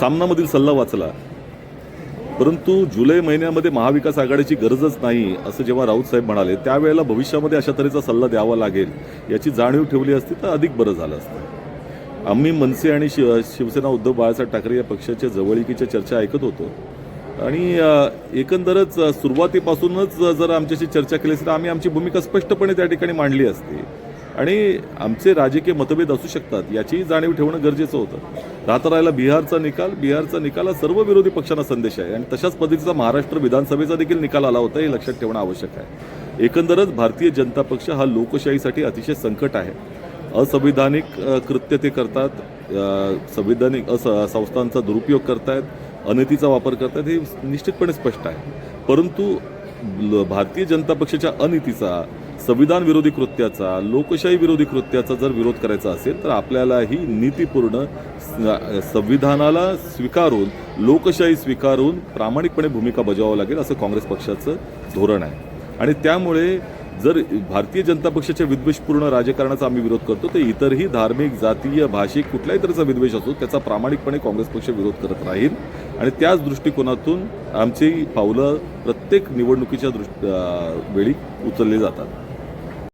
सामनामधील सल्ला वाचला, परंतु जुलै महिन्यामध्ये महाविकास आघाडीची गरजच नाही असं जेव्हा राऊत साहेब म्हणाले, त्यावेळेला भविष्यामध्ये अशा तऱ्हेचा सल्ला द्यावा लागेल याची जाणीव ठेवली असती तर अधिक बरं झालं असतं. आम्ही मनसे आणि शिवसेना उद्धव बाळासाहेब ठाकरे या पक्षाच्या जवळीकीच्या चर्चा ऐकत होतो आणि एकंदरच सुरुवातीपासूनच जर आमच्याशी चर्चा केली असती तर आम्ही आमची भूमिका स्पष्टपणे त्या ठिकाणी मांडली असती आणि आमचे राजकीय मतभेद असू शकतात याची जाणीव ठेवणं गरजेचं होतं. राहता राहिला बिहारचा निकाल हा सर्व विरोधी पक्षांना संदेश आहे आणि तशाच पद्धतीचा महाराष्ट्र विधानसभेचा देखील निकाल आला होता हे लक्षात ठेवणं आवश्यक आहे. एकंदरच भारतीय जनता पक्ष हा लोकशाहीसाठी अतिशय संकट आहे. असंविधानिक कृत्य ते करतात, संविधानिक संस्थांचा दुरुपयोग करतायत, अनैतीचा वापर करतायत हे निश्चितपणे स्पष्ट आहे. परंतु भारतीय जनता पक्षाच्या अनीतीचा, संविधान विरोधी कृत्याचा, लोकशाही विरोधी कृत्याचा जर विरोध करायचा असेल तर आपल्याला ही नीतीपूर्ण संविधानाला स्वीकारून, लोकशाही स्वीकारून प्रामाणिकपणे भूमिका बजावावी लागेल असं काँग्रेस पक्षाचं धोरण आहे. आणि त्यामुळे जर भारतीय जनता पक्षाच्या विद्वेषपूर्ण राजकारणाचा आम्ही विरोध करतो तर इतरही धार्मिक, जातीय, भाषिक कुठल्याही तऱ्हेचा विद्वेष असतो त्याचा प्रामाणिकपणे काँग्रेस पक्ष विरोध करत राहील आणि त्याच दृष्टिकोनातून आमची पावलं प्रत्येक निवडणुकीच्या वेळी उचलली जातात.